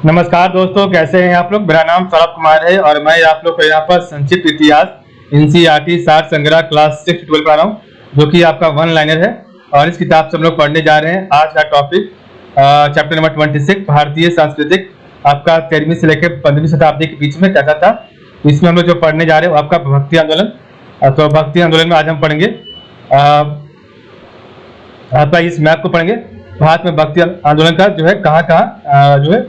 नमस्कार दोस्तों, कैसे हैं आप लोग। मेरा नाम सौरभ कुमार है और मैं आप लोग को यहाँ पर संक्षिप्त इतिहास एनसीईआरटी सार संग्रह क्लास 6-12 पढ़ा रहा हूँ, जो कि आपका वन लाइनर है। और इस किताब से हम लोग पढ़ने जा रहे हैं। आज का टॉपिक चैप्टर नंबर 26 भारतीय सांस्कृतिक, आपका 13वीं से लेकर 15वीं शताब्दी के बीच में क्या था। इसमें हम लोग जो पढ़ने जा रहे हैं वो आपका भक्ति आंदोलन। तो भक्ति आंदोलन में आज हम पढ़ेंगे आपका इस मैप को पढ़ेंगे। भारत में भक्ति आंदोलन का जो है कहाँ जो है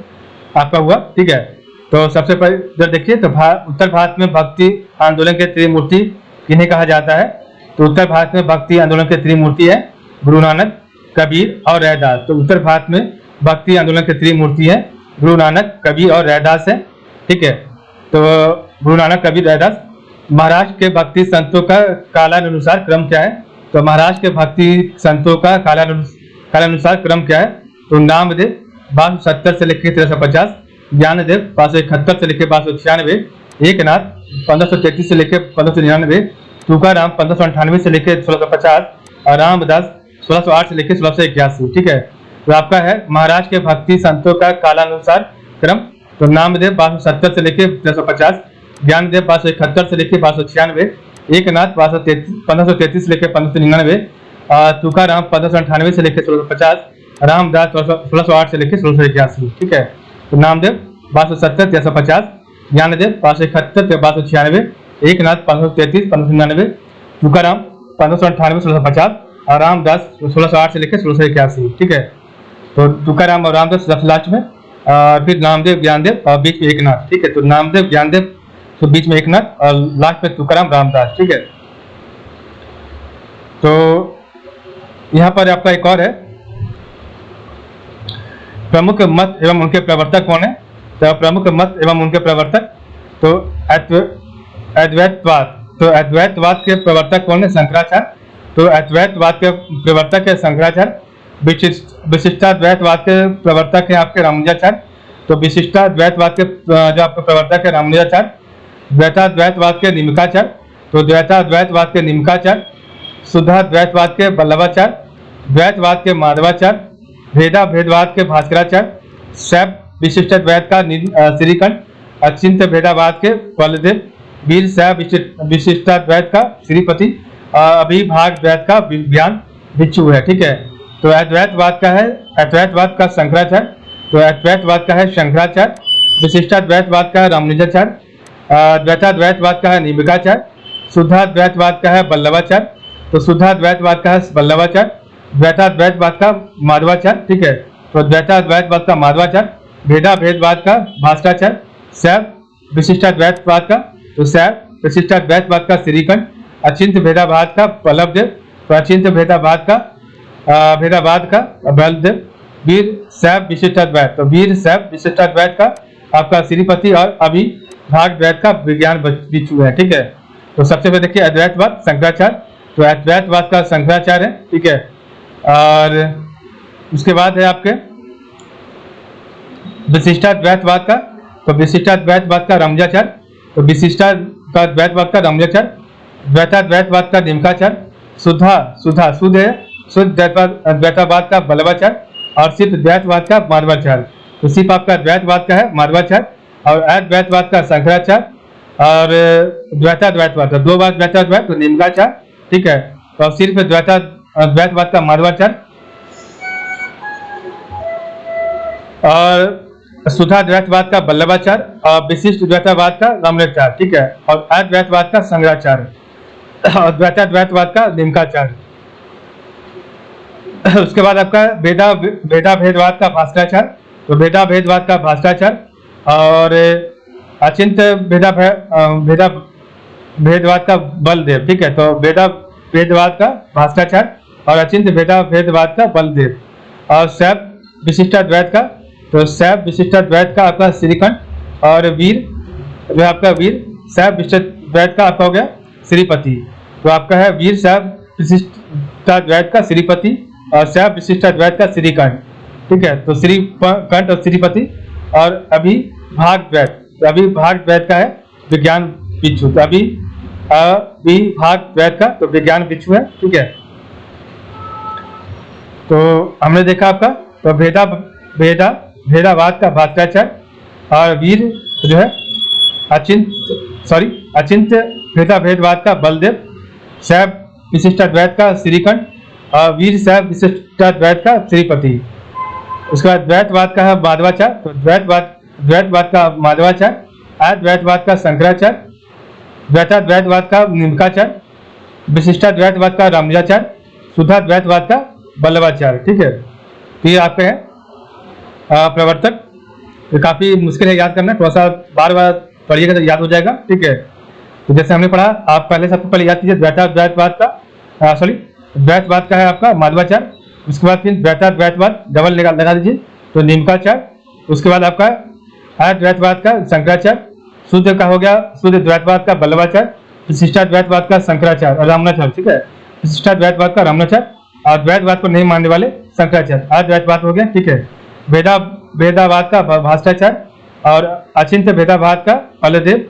आपका हुआ, ठीक है। तो सबसे पहले जब देखिए तो उत्तर भारत में भक्ति आंदोलन के त्रिमूर्ति किन्हें कहा जाता है। तो उत्तर भारत में भक्ति आंदोलन के त्रिमूर्ति है गुरु नानक, कबीर और रैदास। तो उत्तर भारत में भक्ति आंदोलन के त्रिमूर्ति है गुरु नानक, कबीर और रैदास है, ठीक है। तो गुरु नानक, कबीर, रैदास। महाराष्ट्र के भक्ति संतों का कालानुसार क्रम क्या है। तो महाराष्ट्र के भक्ति संतों का कालानुसार क्रम क्या है। तो नामदेव 1270 से लेकर 1350, ज्ञानदेव 571 से लेकर 1296, एकनाथ 1533 से लेकर 1599, तुकाराम 1598 से लेकर 1650 और रामदास 1608 से लेकर 1681, ठीक है। तो आपका है महाराष्ट्र के भक्ति संतों का कालानुसार क्रम। तो नामदेव 1270 से लेकर 1350, ज्ञानदेव 571 से लेकर 1296, एकनाथ 1533 से लेकर 1599, तुकाराम 1598 से लेकर 1650, रामदास 1608 से लेकर 1681, ठीक है। तो नामदेव 1270 1350, ज्ञानदेव 571 1296, एकनाथ 533 1599, तुकाराम 1598 1650 और रामदास 1608 से लेकर 1681, ठीक है। तो तुकाराम और रामदास सबसे लास्ट में, फिर नामदेव, ज्ञानदेव और बीच में एकनाथ, ठीक है। तो नामदेव, ज्ञानदेव तो बीच में एकनाथ और लास्ट में तुकाराम, रामदास, ठीक है। तो यहाँ पर आपका एक और है, प्रमुख मत एवं उनके प्रवर्तक कौन है। तो प्रमुख मत एवं उनके प्रवर्तक, तो अद्वैतवाद। तो अद्वैतवाद के प्रवर्तक कौन है, शंकराचार्य। तो अद्वैतवाद के प्रवर्तक है शंकराचार्य। विशिष्टाद्वैतवाद के प्रवर्तक है आपके रामानुजाचार्य। तो विशिष्टाद्वैतवाद के जो आपके प्रवर्तक है रामानुजाचार्य। द्वैताद्वैतवाद के निमिकाचार्य। तो द्वैताद्वैतवाद के निमिकाचार्य। शुद्धाद्वैतवाद के वल्लभाचार्य, द्वैतवाद के माधवाचार्य, भेदा भेदवाद के भास्कराचार्य, शैव विशिष्टाद्वैत का श्रीकंठ, अचिंत्य भेदावाद के बलदेव, वीर शैव विशिष्टाद्वैत का श्रीपति, अभिभाग द्वैत का विज्ञान भिक्षु है, ठीक है। तो अद्वैतवाद का है, अद्वैतवाद का शंकराचार्य। तो अद्वैतवाद का है शंकराचार्य। विशिष्टाद्वैतवाद का है रामानुजाचार्य। द्वैताद्वैतवाद का है निमिकाचार्य। शुद्धाद्वैतवाद का है वल्लभाचार्य। तो शुद्धाद्वैतवाद का है वल्लभाचार्य। द्वैताद्वैतवाद का माधवाचार्य, ठीक है। तो द्वैताद्वैतवाद का माधवाचार्य। भेदा भेदवाद का भास्कराचार्य। शैव विशिष्टाद्वैतवाद का, तो शैव विशिष्टाद्वैतवाद का श्रीकंठ। अचिंत्य भेदावाद का बल्लभदेव। तो अचिंत्य भेदावाद का बलदेव। वीर शैव विशिष्टाद्वैत, तो वीर शैव विशिष्टाद्वैत का आपका श्रीपति और अभिभाग द्वैत का विज्ञान भिक्षु है, ठीक है। तो सबसे पहले देखिए अद्वैतवाद शंकराचार्य। तो अद्वैतवाद का शंकराचार्य है, ठीक है। और उसके बाद है आपके विशिष्टाद्वैतवाद का। तो विशिष्टाद्वैतवाद का रामानुजाचार्य। तो विशिष्टाद्वैतवाद का रामानुजाचार्य। द्वैताद्वैतवाद का निमिकाचार्य। शुद्ध द्वैतवाद का वल्लभाचार्य और सिर्फ द्वैतवाद का माधवाचार्य। तो सिर्फ आपका द्वैतवाद का है माधवाचार्य और अद्वैतवाद का शंकराचार्य और द्वैताद्वैतवाद, दो बार द्वैताद्वैत तो निमिकाचार्य, ठीक है। तो सिर्फ द्वैतवाद का माधवाचार्य और शुद्धाद्वैतवाद का वल्लभाचार्य और विशिष्ट द्वैतवाद का रामानुजाचार्य, ठीक है। और अद्वैतवाद का शंकराचार्य और द्वैताद्वैतवाद का निमिकाचार्य। उसके बाद आपका भेदा भेदवाद का भास्कराचार्य। तो भेदा भेदवाद का भास्कराचार्य और अचिंत्य भेदवाद का बलदेव, ठीक है। तो भेदा भेदवाद का भास्कराचार्य और अचिंत्य भेदवाद का बलदेव और शैव विशिष्टाद्वैत का, तो शैव विशिष्टाद्वैत का आपका श्रीकंठ और वीर जो आपका वीर शैव विशिष्टाद्वैत का आपका हो गया श्रीपति। तो आपका है वीर शैव विशिष्टाद्वैत का श्रीपति और शैव विशिष्टाद्वैत का श्रीकंठ, ठीक है। तो श्रीकंठ और श्रीपति और अभिभाग द्वैत, तो अभिभाग द्वैत का है विज्ञान भिक्षु। तो अभिभाग द्वैत का तो विज्ञान भिक्षु है, ठीक है। तो हमने देखा आपका तो भेदावाद का भास्कराचार्य और वीर जो है अचिंत्य भेदाभेदवाद का बलदेव, शैव विशिष्टाद्वैत का श्रीकंठ और वीर शैव विशिष्टाद्वैत का श्रीपति। उसके बाद द्वैतवाद का है माधवाचार्य, तो द्वैतवाद का माधवाचार्य, अद्वैतवाद का शंकराचार्य, द्वैताद्वैतवाद का निम्काचार्य, विशिष्टाद्वैतवाद का रामानुजाचार्य, शुद्धाद्वैतवाद का वल्लभाचार्य। ठीक है, तो ये आपके हैं प्रवर्तक। ये काफी मुश्किल है याद करना, थोड़ा सा बार बार पढ़िएगा तो याद हो जाएगा। ठीक है, तो जैसे हमने पढ़ा, आप सबसे पहले याद कीजिए द्वैतवाद का है आपका माधवाचार्य। उसके बाद फिर द्वैताद्वैतवाद डबल लगा दीजिए तो निम्काचार्य। उसके बाद आपका अद्वैतवाद का शंकराचार्य, शुद्ध का हो गया शुद्ध द्वैतवाद का वल्लभाचार्य, विशिष्टाद्वैतवाद का शंकराचार्य और रामानुजाचार्य। ठीक है, विशिष्टाद्वैतवाद का रामानुजाचार्य और द्वैतवाद को नहीं मानने वाले शंकराचार्य, अद्वैतवाद हो गया। ठीक है, भेदावाद का भास्कराचार्य और अचिंत्य भेदावाद का बलदेव,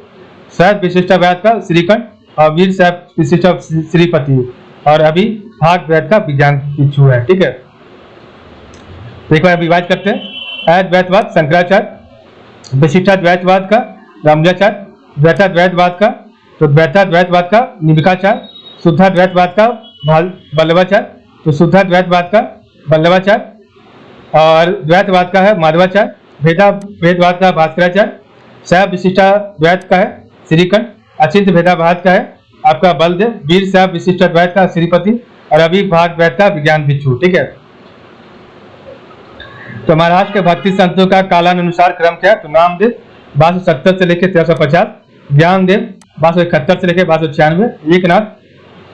शैव विशिष्टाद्वैत का श्रीकंठ और वीर शैव विशिष्ट श्रीपति और अभी भागवत का विज्ञान भिक्षु है। ठीक है, तो एक बार रिवाइज करते हैं। अद्वैतवाद शंकराचार्य, विशिष्टाद्वैतवाद का रामानुजाचार्य, द्वैताद्वैतवाद का निम्काचार्य, शुद्धाद्वैतवाद का वल्लभाचार्य, तो शुद्धाद्वैतवाद का वल्लभाचार्य और द्वैतवाद का है माधवाचार्य, भेदवाद का भास्कराचार्य, शैव विशिष्टाद्वैत का है श्रीकंठ, अचिंत्य भेदावाद का है आपका बलदेव, वीर शैव विशिष्टाद्वैत का श्रीपति और अभी भागवत का विज्ञान भिक्षु। ठीक है, तो महाराष्ट्र के भक्ति संतों का कालानुसार क्रम क्या है? तो नामदेव 1270 से लेकर 1350, ज्ञानदेव 1271 से लेकर 1296, एकनाथ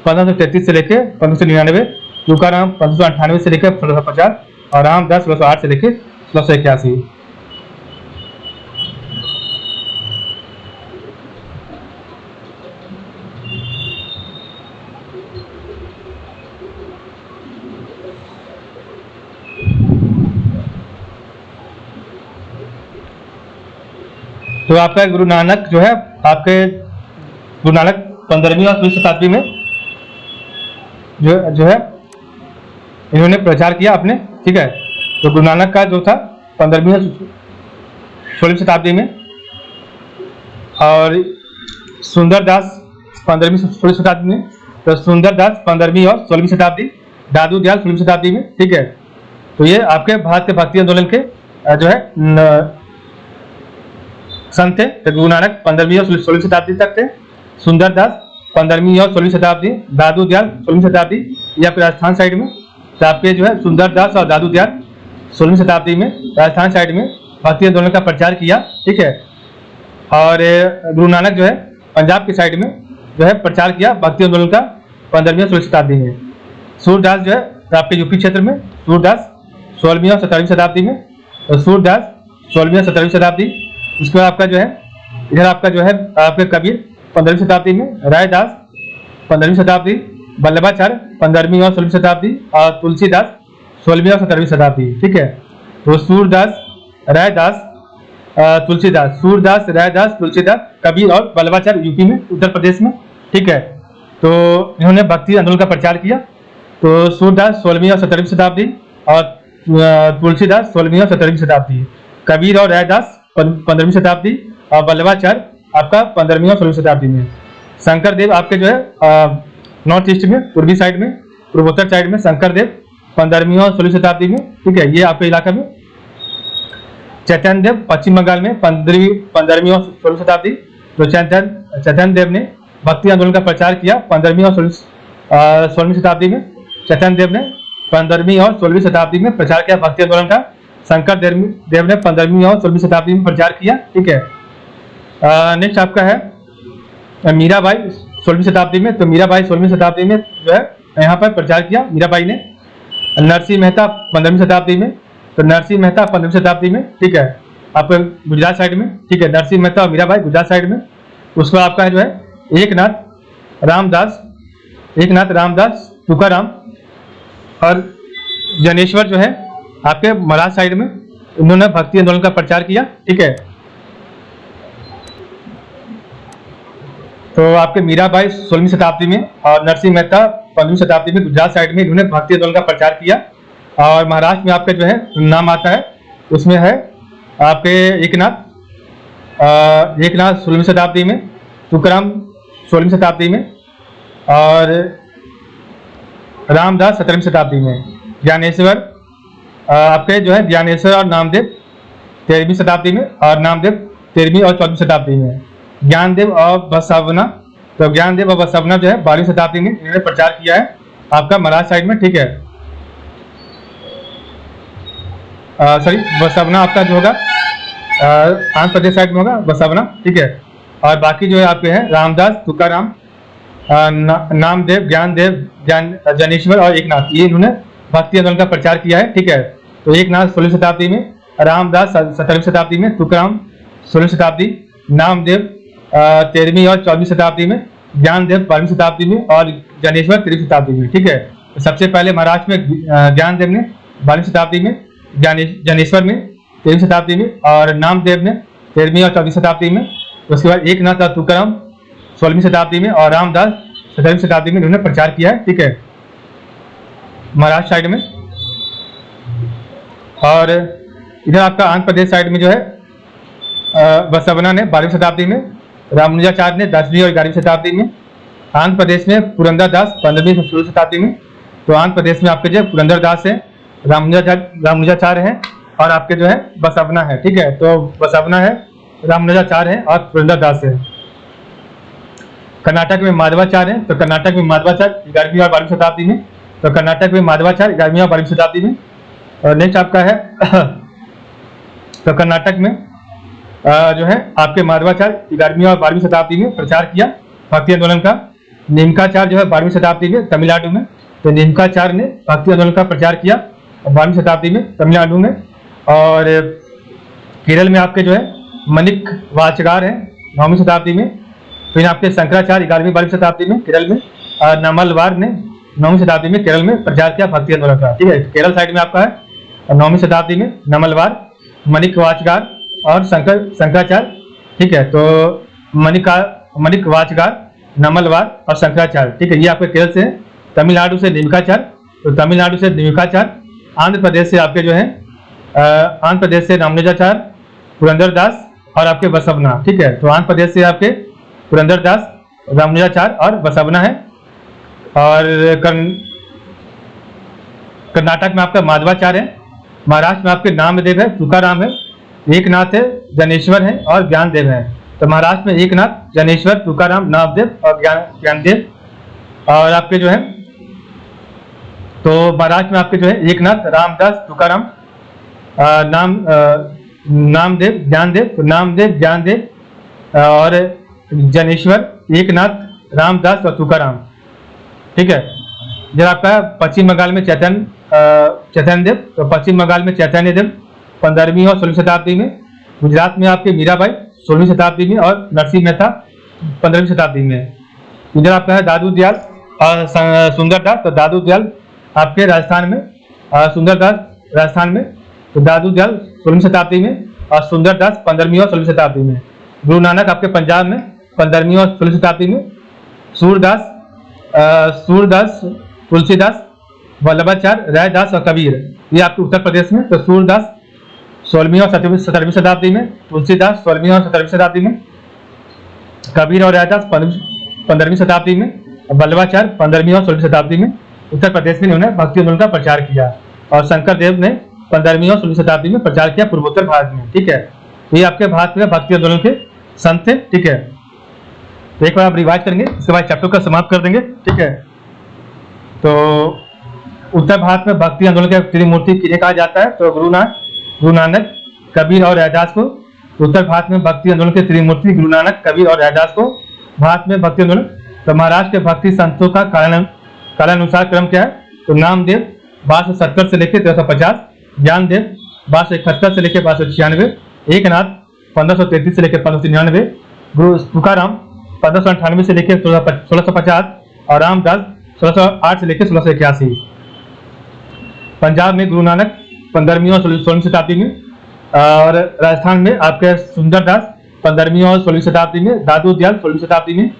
1533 से लेकर 1599, तुकाराम 1598 से लेकर 1650 और रामदास 1608 से लेकर 1681। तो आपका गुरु नानक जो है, आपके गुरु नानक 15वीं और 16वीं शताब्दी में जो है इन्होंने प्रचार किया अपने। ठीक है, तो गुरु नानक का जो था 15वीं और 16वीं शताब्दी में, और सुंदरदास 15वीं 16वीं शताब्दी में, तो सुंदरदास 15वीं और 16वीं शताब्दी, दादू दयाल 16वीं शताब्दी में। ठीक है, तो ये आपके भारत के भक्ति आंदोलन के जो है संत थे। तो गुरु नानक 15वीं और 16वीं शताब्दी तक थे, सुंदरदास 15वीं और 16वीं शताब्दी, दादू दयाल 16वीं शताब्दी, या फिर राजस्थान साइड में तो आपके जो है सुंदरदास और दादू दयाल 16वीं शताब्दी में राजस्थान साइड में भक्ति आंदोलन का प्रचार किया। ठीक है, और गुरु नानक जो है पंजाब की साइड में जो है प्रचार किया भक्ति आंदोलन का 15वीं और 16वीं शताब्दी में। सूरदास जो है आपके यूपी क्षेत्र में, सूरदास 16वीं और 17वीं शताब्दी में, और सूरदास 16वीं और 17वीं शताब्दी। उसके बाद आपका जो है इधर आपका जो है आपके कबीर 15वीं शताब्दी में, रायदास 15वीं शताब्दी, वल्लभाचार्य 15वीं और 16वीं शताब्दी और तुलसीदास 16वीं और 17वीं शताब्दी। ठीक है, तो सूरदास, रायदास, तुलसीदास, सूरदास, रायदास, तुलसीदास, कबीर और वल्लभाचार्य यूपी में, उत्तर प्रदेश में। ठीक है, तो इन्होंने भक्ति आंदोलन का प्रचार किया। तो सूरदास 16वीं और 17वीं शताब्दी और तुलसीदास 16वीं और 17वीं शताब्दी, कबीर और रायदास 15वीं शताब्दी और वल्लभाचार्य आपका 15वीं और 16वीं शताब्दी में। शंकर देव आपके जो है नॉर्थ ईस्ट में, पूर्वी साइड में, पूर्वोत्तर साइड में शंकर देव 15वीं और 16वीं शताब्दी में। ठीक है, ये आपके इलाका में। चैतन्य देव पश्चिम बंगाल में 15वीं और 16वीं शताब्दी। तो चैतन्य देव ने भक्ति आंदोलन का प्रचार किया 15वीं और 16वीं शताब्दी में। चैतन्य देव ने 15वीं और 16वीं शताब्दी में प्रचार किया भक्ति आंदोलन का। शंकर देव ने 15वीं और 16वीं शताब्दी में प्रचार किया। ठीक है, नेक्स्ट आपका है मीराबाई 16वीं शताब्दी में। तो मीराबाई 16वीं शताब्दी में जो है यहाँ पर प्रचार किया मीराबाई ने। नरसिंह मेहता 15वीं शताब्दी में। तो नरसिंह मेहता 15वीं शताब्दी में। ठीक है, आपका गुजरात साइड में। ठीक है, नरसिंह मेहता और मीराबाई गुजरात साइड में। उसके बाद आपका है जो है एकनाथ रामदास, तुकाराम और जनेश्वर जो है आपके महाराष्ट्र साइड में, इन्होंने भक्ति आंदोलन का प्रचार किया। ठीक है, तो आपके मीराबाई 16वीं शताब्दी में और नरसिंह मेहता 15वीं शताब्दी में गुजरात साइड में इन्होंने भक्ति आंदोलन का प्रचार किया। और महाराष्ट्र में आपके जो है नाम आता है उसमें है आपके एकनाथ एकनाथ 16वीं शताब्दी में, तुकाराम 16वीं शताब्दी में और रामदास 17वीं शताब्दी में। ज्ञानेश्वर आपके जो है ज्ञानेश्वर और नामदेव 13वीं शताब्दी में और नामदेव 13वीं और 14वीं शताब्दी में। ज्ञानदेव और बसवना, तो ज्ञानदेव और बसवना जो है 12वीं शताब्दी में इन्होंने प्रचार किया है आपका महाराष्ट्र साइड में, ठीक है। सॉरी बसवना आपका जो होगा आंध्र प्रदेश साइड में होगा बसवना, ठीक है। और बाकी जो है आपके हैं रामदास, तुकाराम, नामदेव, ज्ञानदेव, ज्ञानेश्वर और एकनाथ, ये इन्होंने भक्ति आंदोलन का प्रचार किया है, ठीक है। तो एकनाथ 16वीं शताब्दी में, रामदास 17वीं शताब्दी में, तुकाराम 16वीं शताब्दी, नामदेव 13वीं और 14वीं शताब्दी में, ज्ञानदेव 12वीं शताब्दी में और ज्ञानेश्वर 13वीं शताब्दी में, ठीक है। तो सबसे पहले महाराष्ट्र में ज्ञानदेव ने 12वीं शताब्दी में, ज्ञानेश्वर में 13वीं शताब्दी में और नामदेव ने 13वीं और 14वीं शताब्दी में। उसके बाद एकनाथ और तुकाराम 16वीं शताब्दी में और रामदास 17वीं शताब्दी में इन्होंने प्रचार किया है, ठीक है, महाराष्ट्र साइड में। और इधर आपका आंध्र प्रदेश साइड में जो है बसवना ने 12वीं शताब्दी में, रामानुजाचार्य ने 10वीं और 11वीं शताब्दी में। आंध्र प्रदेश में पुरंदरदास 15वीं और 16वीं शताब्दी में। तो आंध्र प्रदेश में आपके जो पुरंदरदास है, रामानुजाचार्य है और आपके जो है बसवना है, ठीक है। तो बसवना है, रामानुजाचार्य है और पुरंदरदास है। कर्नाटक में माधवाचार्य है, तो कर्नाटक में माधवाचार्य 11वीं और 12वीं शताब्दी में। तो कर्नाटक में माधवाचार्य 11वीं और 12वीं शताब्दी में। और नेक्स्ट आपका है तो कर्नाटक में जो है आपके माधवाचार्य 11वीं और 12वीं शताब्दी में प्रचार किया भक्ति आंदोलन का। नीमकाचार्य जो है 12वीं शताब्दी में तमिलनाडु में। तो नीमकाचार्य ने भक्ति आंदोलन का प्रचार किया 12वीं शताब्दी में तमिलनाडु में। और केरल में आपके जो है मणिक वाचगार है 9वीं शताब्दी में। फिर आपके शंकराचार्य 11वीं 12वीं शताब्दी में केरल में। और नमलवार ने 9वीं शताब्दी में केरल में प्रचार किया भक्ति आंदोलन का, ठीक है। केरल साइड में आपका है 9वीं शताब्दी में नमलवार, मणिक वाचगार और शंकराचार्य, ठीक है। तो मणिक वाचगार, नमलवार और शंकराचार्य, ठीक है, ये आपके केरल से है। तमिलनाडु से नीमकाचार्य, तो तमिलनाडु से नीमकाचार्य। आंध्र प्रदेश से आपके जो है आंध्र प्रदेश से रामानुजाचार्य, पुरंदरदास और आपके बसवना, ठीक है। तो आंध्र प्रदेश से आपके पुरंदरदास, रामानुजाचार्य और बसवना है। और कर्नाटक में आपका माधवाचार्य है। महाराष्ट्र में आपके नामदेव है, तुकाराम है, एकनाथ है, ज्ञानेश्वर है और ज्ञानदेव है। तो महाराष्ट्र में एकनाथ, ज्ञानेश्वर, तुकाराम, नामदेव और ज्ञानदेव। और आपके जो है तो महाराष्ट्र में आपके जो है एकनाथ, रामदास, तुकाराम, नामदेव, ज्ञानदेव, तो नामदेव, ज्ञानदेव और ज्ञानेश्वर, एकनाथ, रामदास और तुकाराम, ठीक है। जब आपका पश्चिम बंगाल में चैतन्य देव, तो पश्चिम बंगाल में चैतन्य देव 15वीं और 16वीं शताब्दी में। गुजरात में आपके मीराबाई 16वीं शताब्दी में और नरसिंह मेहता 15वीं शताब्दी में। इधर आपका है दादू दयाल और सुंदरदास, तो दादू दयाल आपके राजस्थान में, सुंदरदास राजस्थान में। तो दादू दयाल 16वीं शताब्दी में और सुंदरदास 15वीं और 16वीं शताब्दी में। गुरु नानक आपके पंजाब में 15वीं और 16वीं शताब्दी में। सूरदास, तुलसीदास, वल्लभाचार्य, रायदास और कबीर, ये आपके उत्तर प्रदेश में। तो सूरदास 16वीं और 17वीं शताब्दी में, तुलसीदास 16वीं और 17वीं शताब्दी में, कबीर और रायदास 15वीं शताब्दी में, वल्लभाचार्य 15वीं और 16वीं शताब्दी में। उत्तर प्रदेश में उन्होंने भक्ति आंदोलन का प्रचार किया। और शंकर देव ने 15वीं और 16वीं शताब्दी में प्रचार किया पूर्वोत्तर भारत में, ठीक है। ये आपके भारत में भक्ति आंदोलन के संत थे, ठीक है। तो एक बार आप रिवाइज करेंगे, इसके बाद चैप्टर का समाप्त कर देंगे, ठीक है। तो उत्तर भारत में भक्ति आंदोलन के त्रिमूर्ति किन्हें कहा जाता है? तो गुरु नानक, कबीर और रैदास को। उत्तर भारत में भक्ति आंदोलन के त्रिमूर्ति गुरु नानक, कबीर और रैदास को। भारत में भक्ति आंदोलन, तो महाराष्ट्र के भक्ति संतों का कालानुसार क्रम क्या है? तो नामदेव 1270 से लेकर 1350, ज्ञानदेव 1271 से लेकर 1296, एकनाथ 1533 से लेकर 1599, गुरु तुकाराम 1598 से लेकर 1650 और रामदास 1608 से लेकर 1681। पंजाब में गुरु नानक 15वीं और 16वीं शताब्दी में। और राजस्थान में आपके सुंदरदास 15वीं और 16वीं शताब्दी में, दादू दयाल 16वीं शताब्दी में।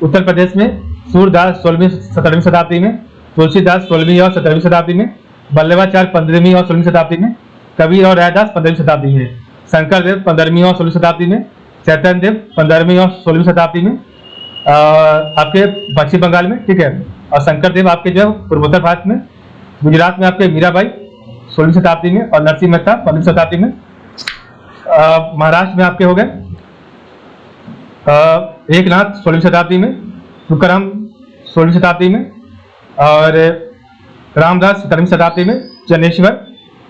उत्तर प्रदेश में सूरदास 16वीं 17वीं शताब्दी में, तुलसीदास 16वीं और 17वीं शताब्दी में, वल्लभाचार्य 15वीं और 16वीं शताब्दी में, कबीर और रैदास 15वीं शताब्दी में, शंकर देव 15वीं और 16वीं शताब्दी में, चैतन्य देव 15वीं और 16वीं शताब्दी में आपके पश्चिम बंगाल में, ठीक है। और शंकर देव आपके जो है पूर्वोत्तर भारत में। गुजरात में आपके मीराबाई 16वीं शताब्दी में और नरसिंह मेहता 15वीं शताब्दी में। महाराष्ट्र में आपके हो गए एकनाथ 16वीं शताब्दी में, तुकाराम 16वीं शताब्दी में और रामदास 17वीं शताब्दी में, जनेश्वर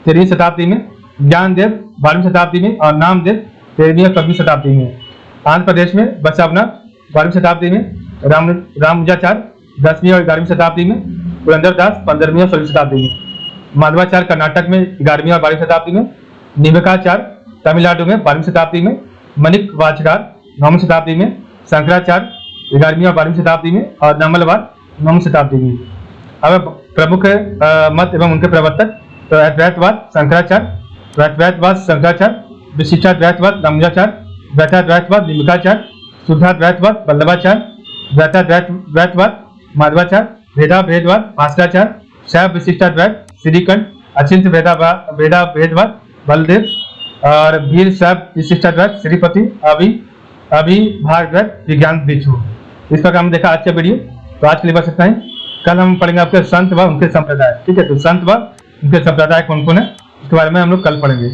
13वीं शताब्दी में, ज्ञानदेव 12वीं शताब्दी में और नामदेव 13वीं और 14वीं शताब्दी में। आंध्र प्रदेश में बसवनाथ 12वीं शताब्दी में, रामानुजाचार्य 10वीं और 11वीं शताब्दी में, पुरंदरदास 15वीं और 16वीं शताब्दी में। माधवाचार्य कर्नाटक में 11वीं और 12वीं शताब्दी में, निम्बकाचार्य तमिलनाडु में 12वीं शताब्दी में, मणिक वाचकार 9वीं शताब्दी में, शंकराचार्य 11वीं और 12वीं शताब्दी में और नमलवार 9वीं शताब्दी में। अब प्रमुख मत एवं उनके प्रवर्तक तो अद्वैतवाद शंकराचार्य, द्वैतवाद शंकराचार्य, विशिष्टाद्वैतवाद रामानुजाचार्य, द्वैताद्वैतवाद निम्बकाचार्य, शुद्धाद्वैतवाद वल्लभाचार्य, द्वैताद्वैतवाद माधवाचार्य, भेदाभेदवाद भास्कराचार्य, शैव विशिष्टाद्वैत श्रीकंठ, अचिंत्य भेदाभेदवाद बलदेव और वीर शैव विशिष्टाद्वैत श्रीपति, अभिभागद्वैत विज्ञान भिक्षु। इस प्रकार हमने देखा आज का वीडियो। तो आज के लिए बस इतना ही। कल हम पढ़ेंगे आपके संत व उनके संप्रदाय, ठीक है। तो संत व उनके संप्रदाय कौन कौन है इसके बारे में हम लोग कल पढ़ेंगे।